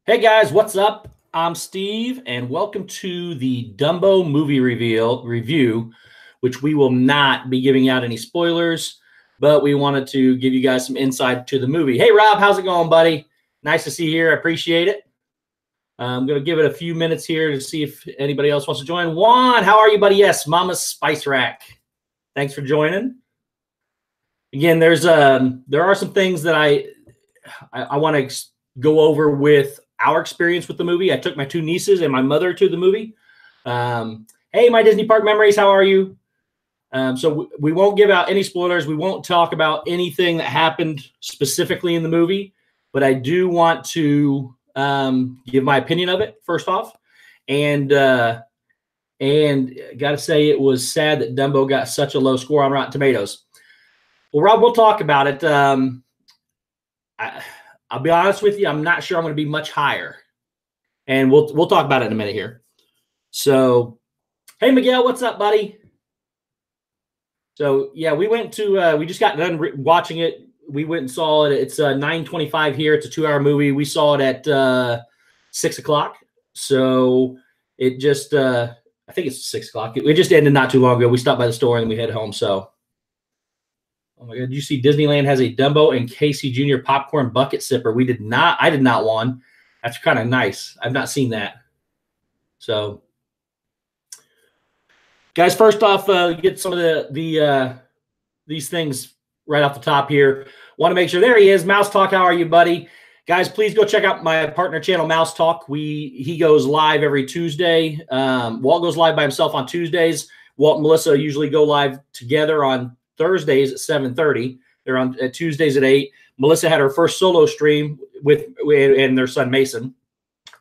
Hey guys, what's up? I'm Steve, and welcome to the Dumbo movie review, which we will not be giving out any spoilers, but we wanted to give you guys some insight to the movie. Hey Rob, how's it going, buddy? Nice to see you here. I appreciate it. I'm going to give it a few minutes here to see if anybody else wants to join. Juan, how are you, buddy? Yes, Mama's Spice Rack. Thanks for joining. Again, there are some things that I want to go over with our experience with the movie. I took my two nieces and my mother to the movie. Hey, my Disney park memories, how are you? So we won't give out any spoilers. We won't talk about anything that happened specifically in the movie, but I do want to give my opinion of it first off. And got to say, it was sad that Dumbo got such a low score on Rotten Tomatoes. Well, Rob, we'll talk about it. I'll be honest with you, I'm not sure I'm going to be much higher. And we'll talk about it in a minute here. So, hey, Miguel, what's up, buddy? So, yeah, we went to we just got done watching it. We went and saw it. It's 9:25 here. It's a 2-hour movie. We saw it at 6 o'clock. So, it just I think it's 6 o'clock. It just ended not too long ago. We stopped by the store and we head home. So, oh my God, you see Disneyland has a Dumbo and Casey Jr. popcorn bucket sipper. We did not. I did not want. That's kind of nice. I've not seen that. So, guys, first off, get some of these things right off the top here. Want to make sure, there he is. Mouse Talk, how are you, buddy? Guys, please go check out my partner channel, Mouse Talk. He goes live every Tuesday. Walt goes live by himself on Tuesdays. Walt and Melissa usually go live together on Thursdays at 7:30. They're on Tuesdays at 8. Melissa had her first solo stream and their son Mason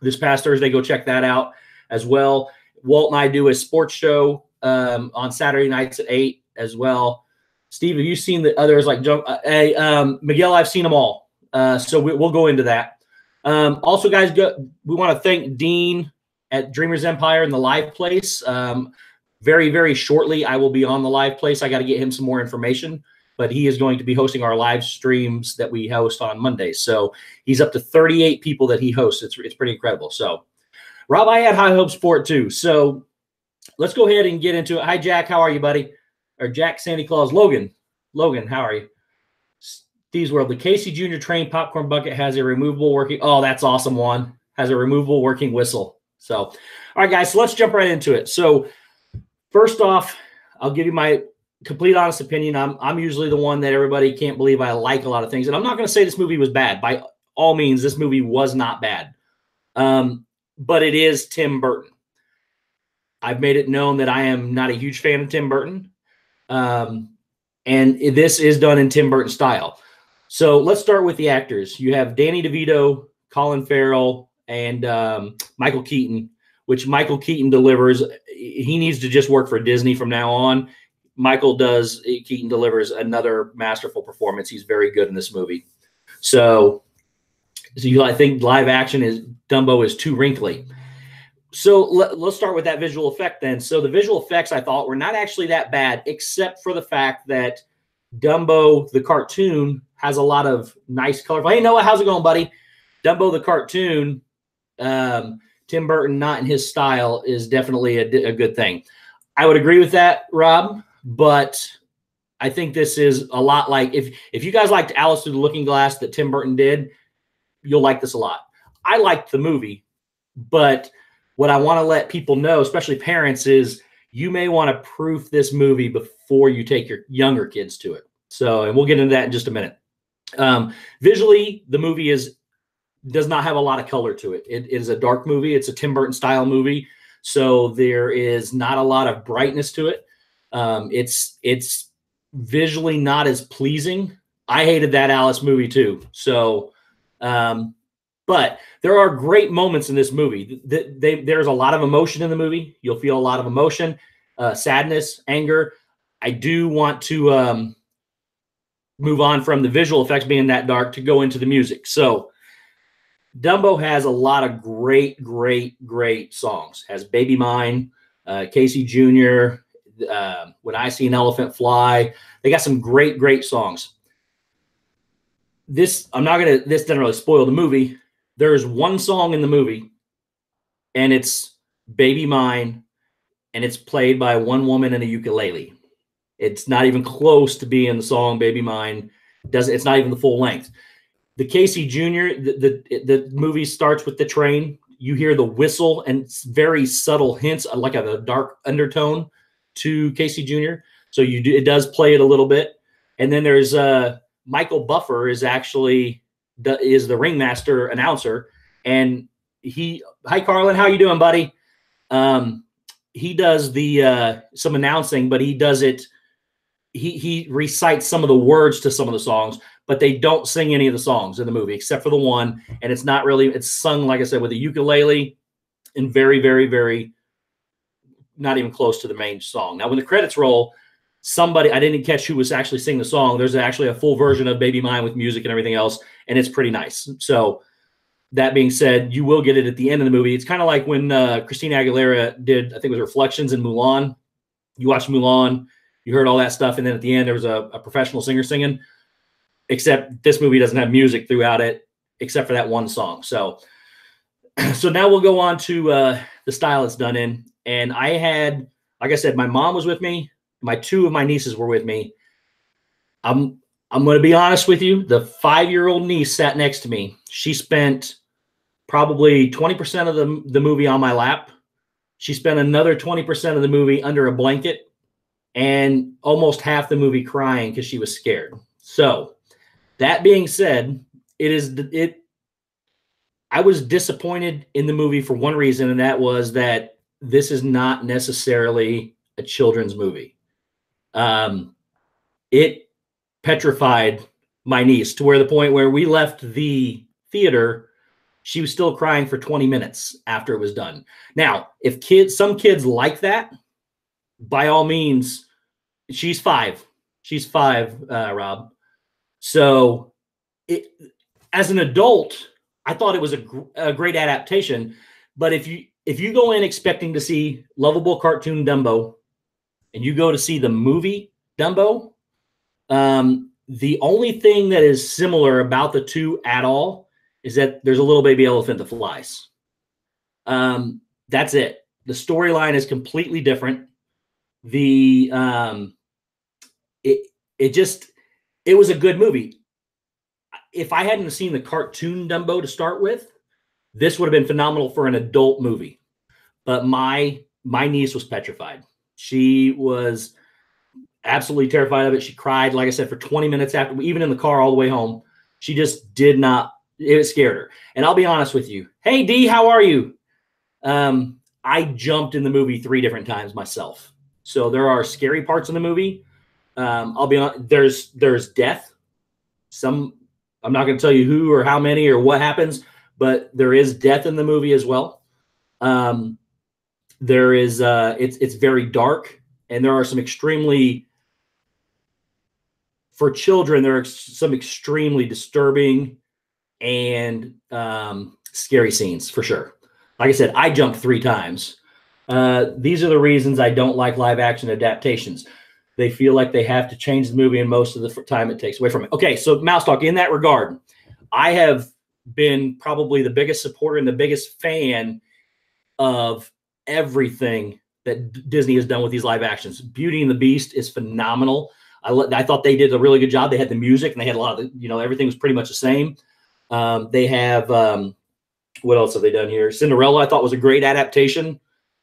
this past Thursday. Go check that out as well. Walt and I do a sports show on Saturday nights at 8 as well. Steve, have you seen the others like Miguel? I've seen them all. So we'll go into that. Also, guys, we want to thank Dean at Dreamers Empire and the Live Place. Very, very shortly, I will be on the Live Place. I got to get him some more information, but he is going to be hosting our live streams that we host on Mondays. So he's up to 38 people that he hosts. It's pretty incredible. So, Rob, I had high hopes for it too. So let's go ahead and get into it. Hi, Jack. How are you, buddy? Or Jack Santa Claus. Logan, how are you? Steve's World. The Casey Jr. train popcorn bucket has a removable working. Oh, that's awesome. One has a removable working whistle. So, all right, guys. So let's jump right into it. So, first off, I'll give you my complete honest opinion. I'm usually the one that everybody can't believe I like a lot of things. And I'm not going to say this movie was bad. By all means, this movie was not bad. But it is Tim Burton. I've made it known that I am not a huge fan of Tim Burton. And this is done in Tim Burton style. So let's start with the actors. You have Danny DeVito, Colin Farrell, and Michael Keaton, which Michael Keaton delivers. He needs to just work for Disney from now on. Keaton delivers another masterful performance. He's very good in this movie. So I think live action Dumbo is too wrinkly. So let's start with that visual effect then. So the visual effects I thought were not actually that bad, except for the fact that Dumbo, the cartoon, has a lot of nice colorful. Hey, Noah, how's it going, buddy? Dumbo, the cartoon, Tim Burton, not in his style, is definitely a good thing. I would agree with that, Rob, but I think this is a lot like if you guys liked Alice Through the Looking Glass that Tim Burton did, you'll like this a lot. I liked the movie, but what I want to let people know, especially parents, is you may want to proof this movie before you take your younger kids to it. So, and we'll get into that in just a minute. Visually, the movie does not have a lot of color to it. It is a dark movie. It's a Tim Burton style movie. So there is not a lot of brightness to it. It's visually not as pleasing. I hated that Alice movie too. So, but there are great moments in this movie. There's a lot of emotion in the movie. You'll feel a lot of emotion, sadness, anger. I do want to move on from the visual effects being that dark to go into the music. So Dumbo has a lot of great, great, great songs. Has Baby Mine, Casey Jr., When I See an Elephant Fly. They got some great, great songs. This doesn't really spoil the movie. There's one song in the movie, and it's Baby Mine, and it's played by one woman and a ukulele. It's not even close to being the song Baby Mine. It's not even the full length. The Casey Jr., the movie starts with the train. You hear the whistle and very subtle hints, like a dark undertone to Casey Jr. So it does play it a little bit. And then there's Michael Buffer is the ringmaster announcer, and hi Carlin, how you doing, buddy? He does some announcing, but he does it. He recites some of the words to some of the songs, but they don't sing any of the songs in the movie except for the one. And it's sung, like I said, with a ukulele and very, very, very not even close to the main song. Now, when the credits roll, I didn't catch who was actually singing the song. There's actually a full version of Baby Mine with music and everything else, and it's pretty nice. So that being said, you will get it at the end of the movie. It's kind of like when Christina Aguilera did, I think it was Reflections in Mulan. You watched Mulan, you heard all that stuff, and then at the end there was a professional singer singing, except this movie doesn't have music throughout it except for that one song. So now we'll go on to the style it's done in. And I had, like I said, my mom was with me. Two of my nieces were with me. I'm going to be honest with you. The 5-year-old niece sat next to me. She spent probably 20% of the movie on my lap. She spent another 20% of the movie under a blanket, and almost half the movie crying because she was scared. So that being said, I was disappointed in the movie for one reason, and that was that this is not necessarily a children's movie. It petrified my niece to the point where we left the theater. She was still crying for 20 minutes after it was done. Now, if some kids like that, by all means, she's 5. She's 5, Rob. So as an adult, I thought it was a great adaptation. But if you go in expecting to see lovable cartoon Dumbo, and you go to see the movie Dumbo, the only thing that is similar about the two at all is that there's a little baby elephant that flies. That's it. The storyline is completely different. It was a good movie. If I hadn't seen the cartoon Dumbo to start with, this would have been phenomenal for an adult movie. But my niece was petrified. She was absolutely terrified of it. She cried, like I said, for 20 minutes after, even in the car all the way home. She just did not, it scared her. And I'll be honest with you. Hey, Dee, how are you? I jumped in the movie 3 different times myself. So there are scary parts in the movie. I'll be honest, there's death. I'm not going to tell you who or how many or what happens, but there is death in the movie as well. There is it's very dark, and there are some extremely, for children, there are some extremely disturbing and scary scenes for sure. Like I said, I jumped 3 times. These are the reasons I don't like live action adaptations. They feel like they have to change the movie, and most of the time it takes away from it. Okay, so Mouse Talk, in that regard, I have been probably the biggest supporter and the biggest fan of everything that Disney has done with these live actions. Beauty and the Beast is phenomenal. I thought they did a really good job. They had the music, and they had a lot of everything was pretty much the same. They have what else have they done here? Cinderella, I thought, was a great adaptation.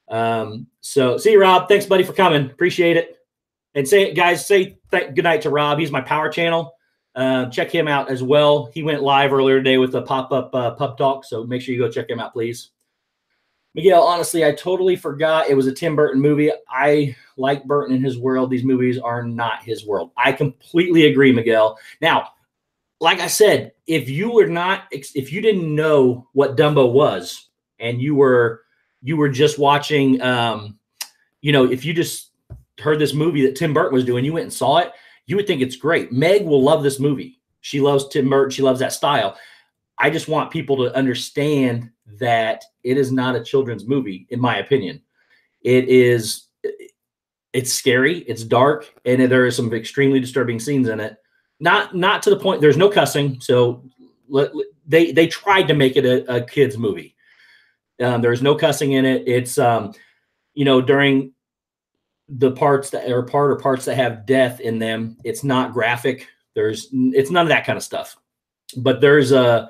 So see you, Rob. Thanks, buddy, for coming. Appreciate it. And say good night to Rob. He's my Power Channel. Check him out as well. He went live earlier today with a pop-up pub talk, so make sure you go check him out, please. Miguel, honestly, I totally forgot it was a Tim Burton movie. I like Burton in his world. These movies are not his world. I completely agree, Miguel. Now, like I said, if you didn't know what Dumbo was, and you were just watching, if you just heard this movie that Tim Burton was doing, you went and saw it, you would think it's great. Meg will love this movie. She loves Tim Burton. She loves that style. I just want people to understand that it is not a children's movie, in my opinion. It's scary, it's dark, and there are some extremely disturbing scenes in it. Not to the point, there's no cussing, so they tried to make it a kids movie. There's no cussing in it. It's during the parts that have death in them, it's not graphic. It's none of that kind of stuff. But there's a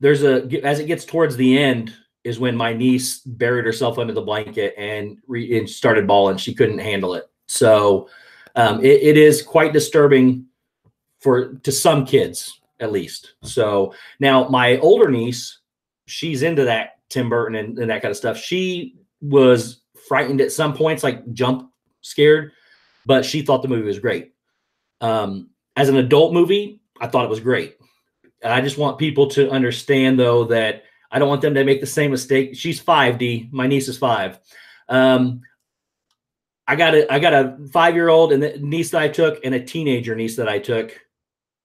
as it gets towards the end is when my niece buried herself under the blanket and started bawling. She couldn't handle it. So it is quite disturbing to some kids, at least. So now my older niece, she's into that Tim Burton and that kind of stuff. She was frightened at some points, like jump scared, but she thought the movie was great. As an adult movie, I thought it was great. I just want people to understand, though, that I don't want them to make the same mistake. She's 5D. My niece is 5. I got a 5-year-old and the niece that I took, and a teenager niece that I took,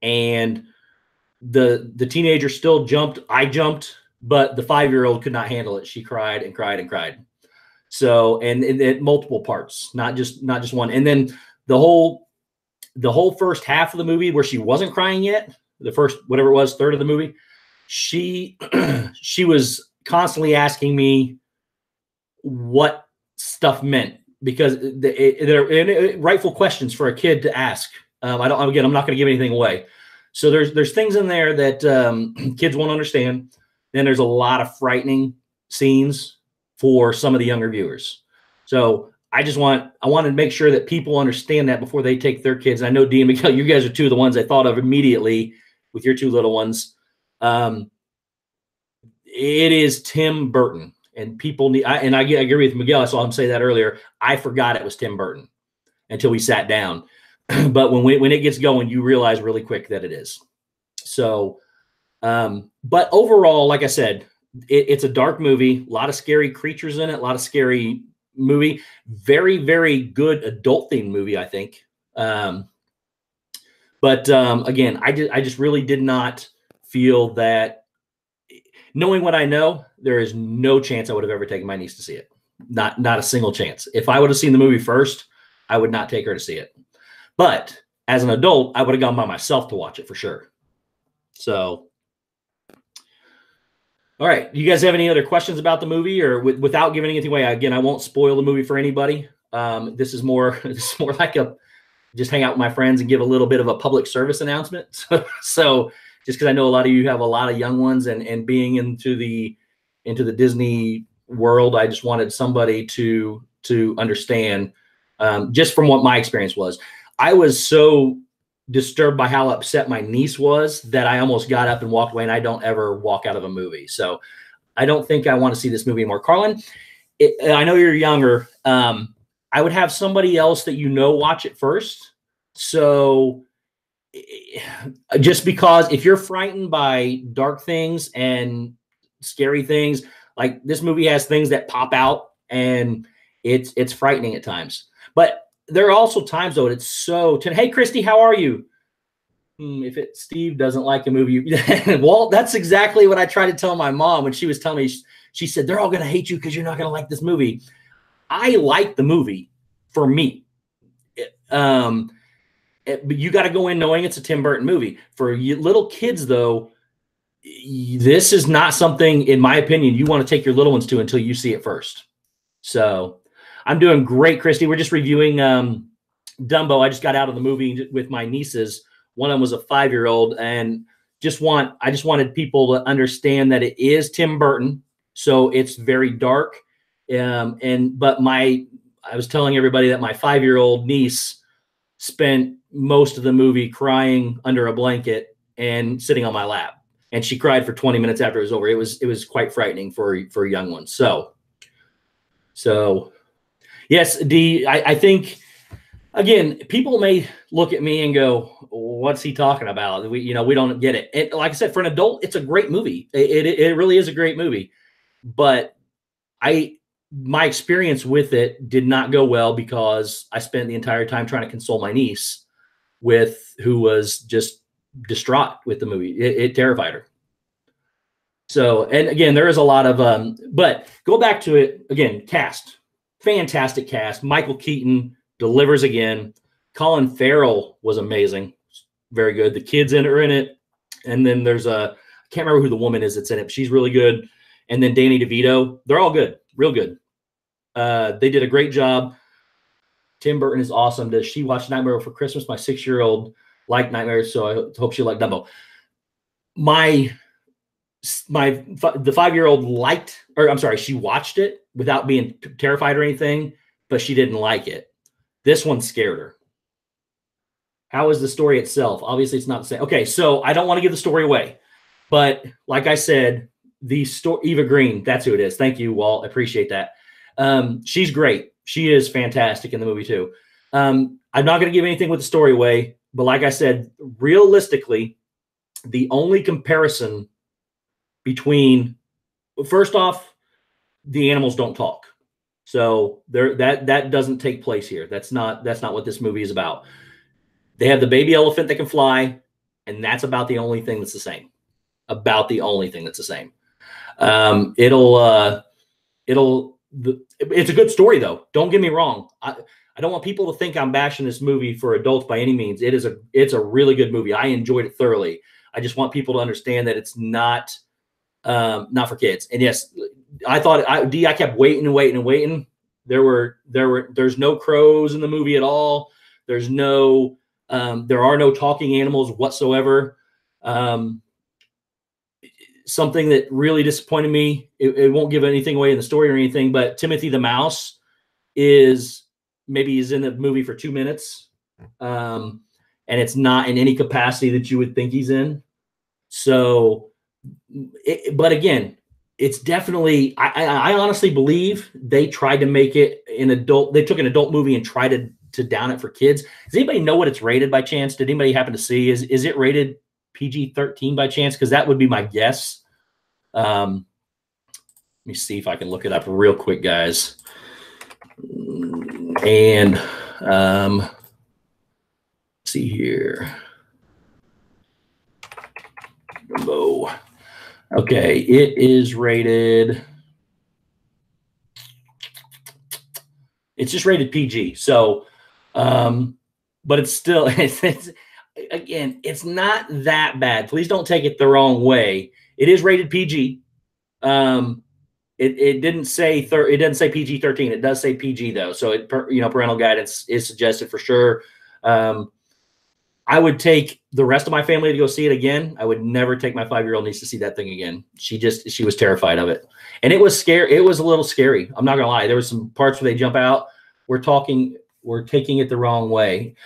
and the teenager still jumped. I jumped, but the 5-year-old could not handle it. She cried and cried and cried. So, and multiple parts, not just one. And then the whole first half of the movie where she wasn't crying yet, the first, whatever it was, third of the movie, she was constantly asking me what stuff meant, because they're rightful questions for a kid to ask. I'm not going to give anything away. So there's things in there that kids won't understand. Then there's a lot of frightening scenes for some of the younger viewers. So I want to make sure that people understand that before they take their kids. And I know Dee and Miguel, you guys are two of the ones I thought of immediately with your two little ones. It is Tim Burton, and people need. I agree with Miguel. I saw him say that earlier. I forgot it was Tim Burton until we sat down. But when it gets going, you realize really quick that it is. So, but overall, like I said, it's a dark movie. A lot of scary creatures in it. A lot of scary movie. Very, very good adult themed movie, I think. But again, I just really did not feel that, knowing what I know, there is no chance I would have ever taken my niece to see it. Not a single chance. If I would have seen the movie first, I would not take her to see it. But as an adult, I would have gone by myself to watch it for sure. So, all right. You guys have any other questions about the movie, or without giving anything away? Again, I won't spoil the movie for anybody. This is more like just hang out with my friends and give a little bit of a public service announcement. So just because I know a lot of you have a lot of young ones, and being into the Disney world, I just wanted somebody to understand, just from what my experience was. I was so disturbed by how upset my niece was that I almost got up and walked away, and I don't ever walk out of a movie. So I don't think I want to see this movie anymore. Carlin, I know you're younger. I would have somebody else that watch it first. So just because if you're frightened by dark things and scary things, like this movie has things that pop out, and it's frightening at times. But there are also times, though, hey, Christy, how are you? If Steve doesn't like a movie, well, that's exactly what I tried to tell my mom when she was telling me. She said, they're all going to hate you because you're not going to like this movie. I like the movie for me. But you got to go in knowing it's a Tim Burton movie. For little kids, though, this is not something, in my opinion, you want to take your little ones to until you see it first. So I'm doing great, Christy. We're just reviewing Dumbo. I just got out of the movie with my nieces. One of them was a 5-year-old, and I just wanted people to understand that it is Tim Burton, so it's very dark. But I was telling everybody that my 5-year-old niece spent most of the movie crying under a blanket and sitting on my lap, and she cried for 20 minutes after it was over. It was quite frightening for a young one. So yes, Dee, I think, again, people may look at me and go, what's he talking about? We don't get it. Like I said, for an adult, it's a great movie. It really is a great movie. But my experience with it did not go well, because I spent the entire time trying to console my niece, who was just distraught with the movie. It terrified her. So, and again, there is a lot of, but go back to it again, cast. Fantastic cast. Michael Keaton delivers again. Colin Farrell was amazing. Very good. The kids are in it. And then there's I can't remember who the woman is that's in it, but she's really good. And then Danny DeVito, they're all good, real good. They did a great job. Tim Burton is awesome. Does she watch Nightmare Before Christmas? My 6-year-old liked Nightmares, so I hope she liked Dumbo. The 5-year-old liked, or I'm sorry, she watched it without being terrified or anything, but she didn't like it. This one scared her. How is the story itself? Obviously, it's not the same. Okay, so I don't want to give the story away, but like I said, the story, Eva Green, that's who it is. Thank you, Walt. I appreciate that. She's great. She is fantastic in the movie too. I'm not going to give anything with the story away, but like I said, realistically, the only comparison between, first off, the animals don't talk. So that doesn't take place here. That's not what this movie is about. They have the baby elephant that can fly, and that's about the only thing that's the same. About the only thing that's the same. It's a good story though. Don't get me wrong. I don't want people to think I'm bashing this movie for adults by any means. It's a really good movie. I enjoyed it thoroughly. I just want people to understand that it's not for kids. And yes, I kept waiting and waiting and waiting. There's no crows in the movie at all. There are no talking animals whatsoever. Something that really disappointed me, it won't give anything away in the story or anything, but Timothy the Mouse is in the movie for 2 minutes. And it's not in any capacity that you would think he's in. So, but again, it's definitely, I honestly believe they tried to make it they took an adult movie and tried to down it for kids. Does anybody know what it's rated by chance? Did anybody happen to see? Is it rated PG-13 by chance? Because that would be my guess. Let me see if I can look it up real quick, guys. And see here. Dumbo. Okay, it is rated. It's just rated PG. So, but it's still, again, it's not that bad. Please don't take it the wrong way. It is rated PG. It didn't say it doesn't say PG-13. It does say PG though. So parental guidance is suggested for sure. I would take the rest of my family to go see it again. I would never take my 5-year-old niece to see that thing again. She was terrified of it. And it was scary. It was a little scary. I'm not gonna lie. There was some parts where they jump out. We're taking it the wrong way.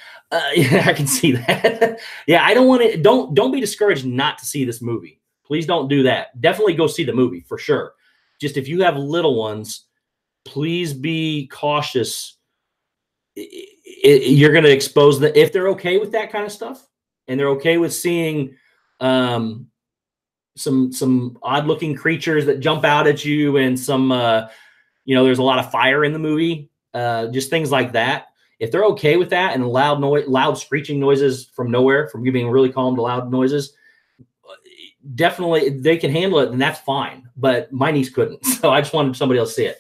Yeah, I can see that. Yeah, I don't want to. Don't be discouraged not to see this movie. Please don't do that. Definitely go see the movie for sure. Just if you have little ones, please be cautious. You're going to expose them if they're okay with that kind of stuff, and they're okay with seeing some odd-looking creatures that jump out at you, and some there's a lot of fire in the movie, just things like that. If they're okay with that and loud screeching noises from nowhere, from you being really calm to loud noises, definitely they can handle it, and that's fine. But my niece couldn't, so I just wanted somebody else to see it.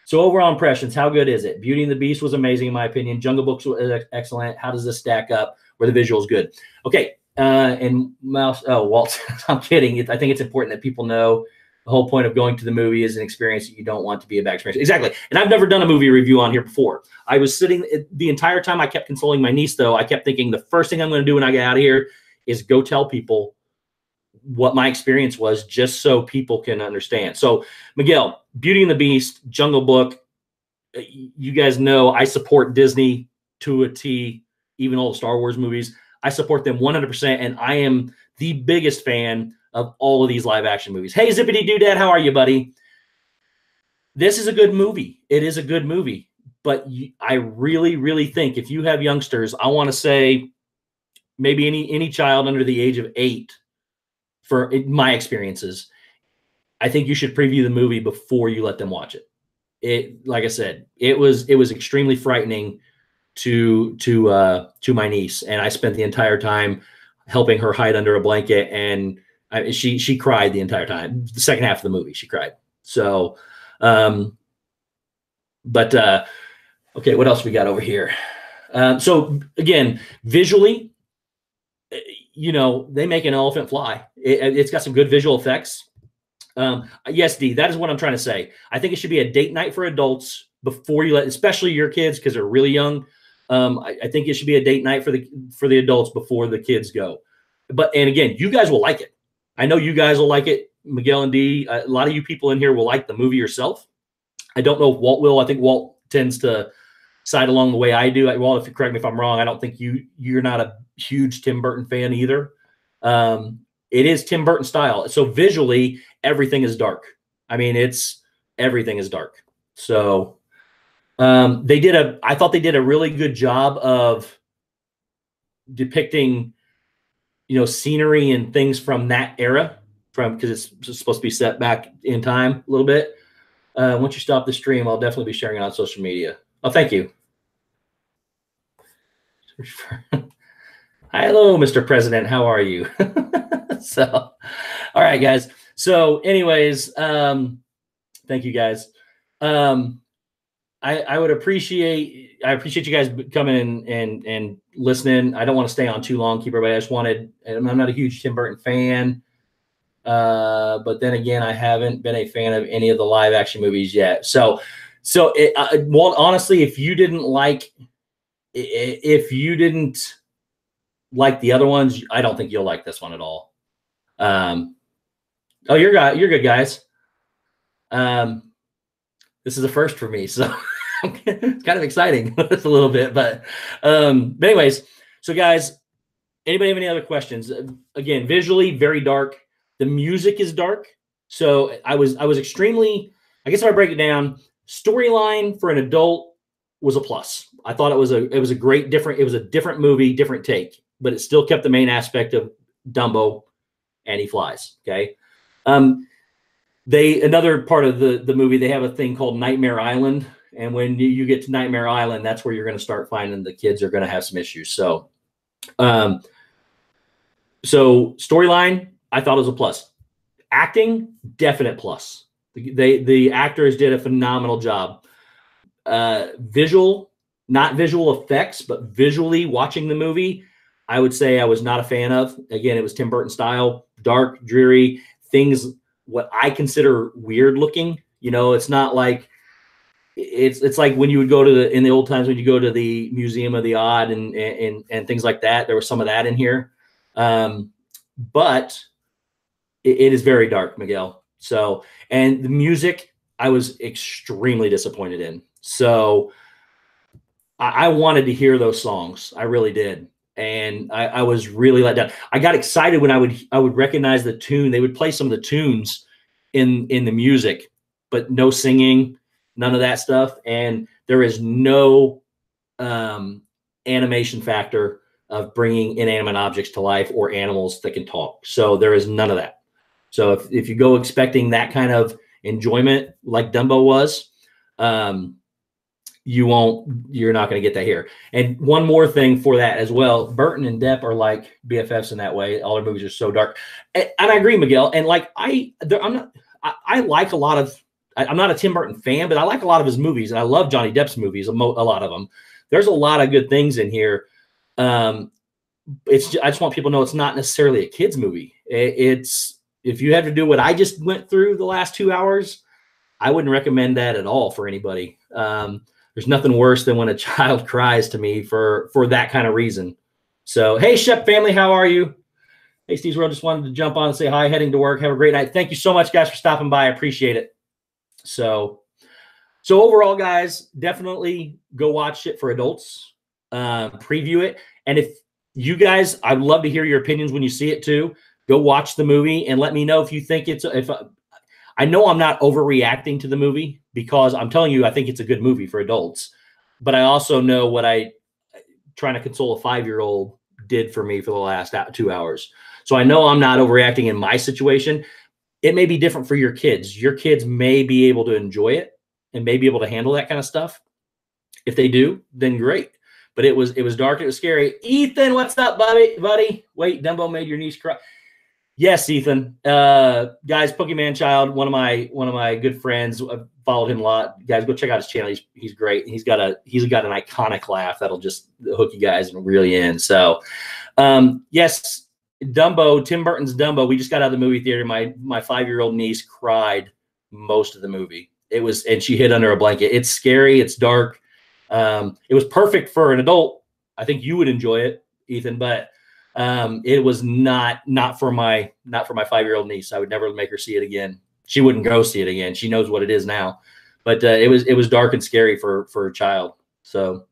So overall impressions, how good is it? Beauty and the Beast was amazing in my opinion. Jungle Book was excellent. How does this stack up? Were the visuals good? Okay, and Mouse. Oh, Walt, I'm kidding. I think it's important that people know the whole point of going to the movie is an experience that you don't want to be a bad experience. Exactly. And I've never done a movie review on here before. I was sitting the entire time I kept consoling my niece, though. I kept thinking the first thing I'm going to do when I get out of here is go tell people what my experience was, just so people can understand. So, Miguel, Beauty and the Beast, Jungle Book, you guys know I support Disney to a T, even all the Star Wars movies. I support them 100%, and I am the biggest fan of all of these live action movies. Hey, Zippity Doodad, how are you, buddy? This is a good movie. It is a good movie, but I really, really think if you have youngsters, I want to say maybe any child under the age of 8, for my experiences, I think you should preview the movie before you let them watch it. Like I said, it was extremely frightening to my niece, and I spent the entire time helping her hide under a blanket, and she cried the entire time. The second half of the movie, she cried. So, okay, what else we got over here? So again, visually, you know, they make an elephant fly. It's got some good visual effects. Yes, D, that is what I'm trying to say. I think it should be a date night for adults before you let, especially your kids, because they're really young. I think it should be a date night for the adults before the kids go. And again, you guys will like it. I know you guys will like it. Miguel and D, a lot of you people in here will like the movie yourself. I don't know if Walt will. I think Walt tends to side along the way I do. Walt, if you correct me if I'm wrong, I don't think you're not a huge Tim Burton fan either. It is Tim Burton style. So visually, everything is dark. I mean, everything is dark. So I thought they did a really good job of depicting, you know, scenery and things from that era, because it's supposed to be set back in time a little bit. Once you stop the stream, I'll definitely be sharing it on social media. Oh, thank you. Hello, Mr. President. How are you? So, all right, guys. So anyways, thank you guys. I would appreciate you guys coming in and listening. I don't want to stay on too long. Keep everybody. I'm not a huge Tim Burton fan. But then again, I haven't been a fan of any of the live action movies yet. Well, honestly, if you didn't like the other ones, I don't think you'll like this one at all. Oh, you're good, guys. This is a first for me, so it's kind of exciting. It's a little bit, but anyways, so guys, anybody have any other questions? Again, visually very dark. The music is dark. So I was extremely, I guess if I break it down, storyline for an adult was a plus. I thought it was a different movie, different take, but it still kept the main aspect of Dumbo and he flies. Okay. Another part of the movie, they have a thing called Nightmare Island. And when you get to Nightmare Island, that's where you're going to start finding the kids are going to have some issues. So, storyline, I thought it was a plus. Acting, definite plus. The actors did a phenomenal job. Not visual effects, but visually watching the movie, I would say I was not a fan of. Again, it was Tim Burton style, dark, dreary, things what I consider weird looking. You know, it's not like it's like when you would go to in the old times when you go to the Museum of the Odd and things like that. There was some of that in here, but it is very dark, Miguel. So, and the music, I was extremely disappointed in. So, I wanted to hear those songs. I really did. And I was really let down. I got excited when I would recognize the tune. They would play some of the tunes in the music, but no singing, none of that stuff. And there is no animation factor of bringing inanimate objects to life or animals that can talk. So there is none of that. So if you go expecting that kind of enjoyment like Dumbo was, you're not going to get that here. And one more thing for that as well, Burton and Depp are like BFFs in that way. All their movies are so dark. And I agree, Miguel. And like, I like a lot of, I'm not a Tim Burton fan, but I like a lot of his movies. And I love Johnny Depp's movies, a lot of them. There's a lot of good things in here. I just want people to know it's not necessarily a kid's movie. If you have to do what I just went through the last 2 hours, I wouldn't recommend that at all for anybody. There's nothing worse than when a child cries to me for that kind of reason. So, hey, Shep family, how are you? Hey, Steve's World, just wanted to jump on and say hi, heading to work. Have a great night. Thank you so much, guys, for stopping by. I appreciate it. So overall, guys, definitely go watch it for adults. Preview it. And if you guys, I'd love to hear your opinions when you see it too. Go watch the movie and let me know if you think I know I'm not overreacting to the movie because I'm telling you, I think it's a good movie for adults, but I also know what trying to console a 5-year-old did for me for the last 2 hours. So I know I'm not overreacting in my situation. It may be different for your kids. Your kids may be able to enjoy it and may be able to handle that kind of stuff. If they do, then great. But it was dark. It was scary. Ethan, what's up, buddy? Wait, Dumbo made your niece cry. Yes, Ethan. Guys, Pokemon Child, one of my good friends. I've followed him a lot. Guys, go check out his channel. He's great. He's got an iconic laugh that'll just hook you guys and reel you in. So, Yes, Dumbo, Tim Burton's Dumbo. We just got out of the movie theater. My 5-year-old niece cried most of the movie. And she hid under a blanket. It's scary. It's dark. It was perfect for an adult. I think you would enjoy it, Ethan, but it was not for my 5-year-old niece. I would never make her see it again. She wouldn't go see it again. She knows what it is now, but it was dark and scary for a child. So,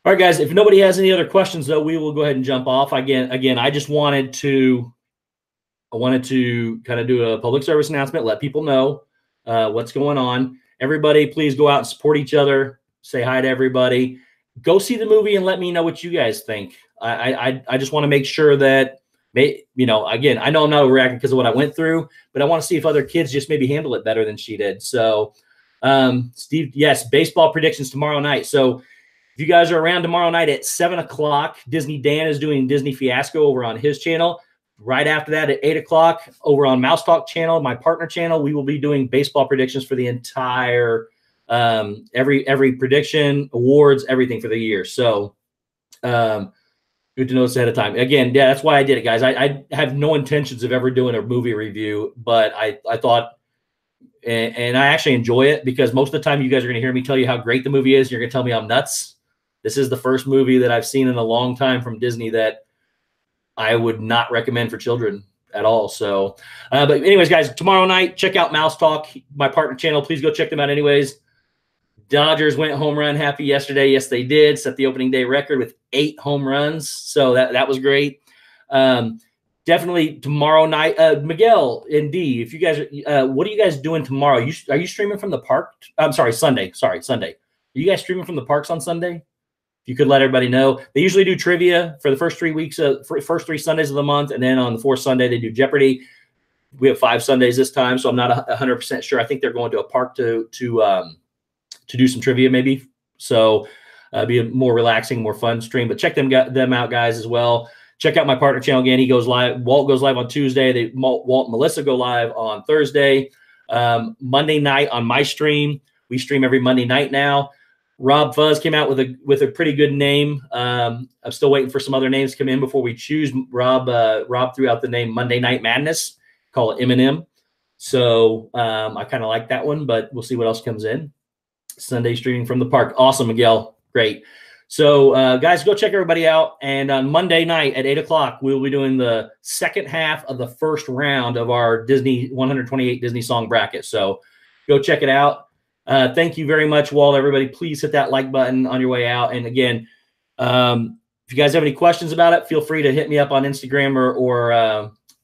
all right, guys, if nobody has any other questions, though, we will go ahead and jump off. Again, I just wanted to kind of do a public service announcement, let people know what's going on. Everybody, please go out and support each other. Say hi to everybody. Go see the movie and let me know what you guys think. I just want to make sure that, again, I know I'm not overreacting because of what I went through, but I want to see if other kids just maybe handle it better than she did. So, Steve, yes, baseball predictions tomorrow night. So if you guys are around tomorrow night at 7 o'clock, Disney Dan is doing Disney Fiasco over on his channel. Right after that at 8 o'clock over on Mouse Talk channel, my partner channel, we will be doing baseball predictions for the entire every prediction, awards, everything for the year. So good to know this ahead of time. Again, yeah, that's why I did it, guys. I have no intentions of ever doing a movie review, but I thought, and I actually enjoy it because most of the time you guys are going to hear me tell you how great the movie is. You're going to tell me I'm nuts. This is the first movie that I've seen in a long time from Disney that I would not recommend for children at all. So, but anyways, guys, tomorrow night, check out Mouse Talk, my partner channel. Please go check them out anyways. Dodgers went home run happy yesterday. Yes, they did. Set the opening day record with 8 home runs. So that was great. Definitely tomorrow night. Miguel and D, if you guys, what are you guys doing tomorrow? Are you streaming from the park? I'm sorry, Sunday. Sorry, Sunday. Are you guys streaming from the parks on Sunday? You could let everybody know. They usually do trivia for the first 3 weeks, first 3 Sundays of the month, and then on the 4th Sunday they do Jeopardy. We have 5 Sundays this time, so I'm not 100% sure. I think they're going to a park to do some trivia maybe. So be a more relaxing, more fun stream. But check them out, guys, as well. Check out my partner channel again. He goes live. Walt goes live on Tuesday. Walt and Melissa go live on Thursday. Monday night on my stream. We stream every Monday night now. Rob Fuzz came out with a pretty good name. I'm still waiting for some other names to come in before we choose. Rob threw out the name Monday Night Madness. Call it M&M. So I kind of like that one, but we'll see what else comes in. Sunday streaming from the park. Awesome, Miguel. Great. So guys, go check everybody out. And on Monday night at 8 o'clock, we'll be doing the second half of the first round of our Disney 128 Disney song bracket. So go check it out. Thank you very much, Walt. Everybody, please hit that like button on your way out. And again, if you guys have any questions about it, feel free to hit me up on Instagram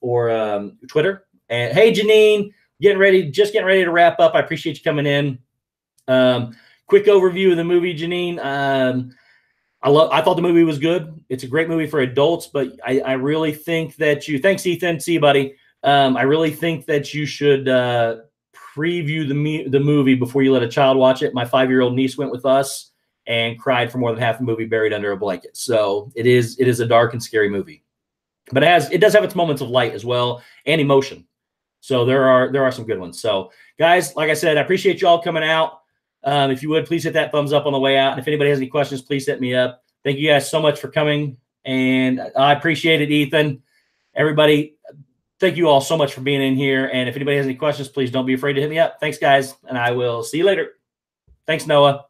or Twitter. And hey, Janine, just getting ready to wrap up. I appreciate you coming in. Quick overview of the movie, Janine. I thought the movie was good. It's a great movie for adults, but I really think that thanks, Ethan. See you, buddy. I really think that you should preview the movie before you let a child watch it. My 5-year-old niece went with us and cried for more than half the movie buried under a blanket. So it is a dark and scary movie, but it does have its moments of light as well and emotion. So there are some good ones. So guys, like I said, I appreciate you all coming out. If you would, please hit that thumbs up on the way out. And if anybody has any questions, please hit me up. Thank you guys so much for coming. And I appreciate it, Ethan. Everybody, thank you all so much for being in here. And if anybody has any questions, please don't be afraid to hit me up. Thanks, guys. And I will see you later. Thanks, Noah.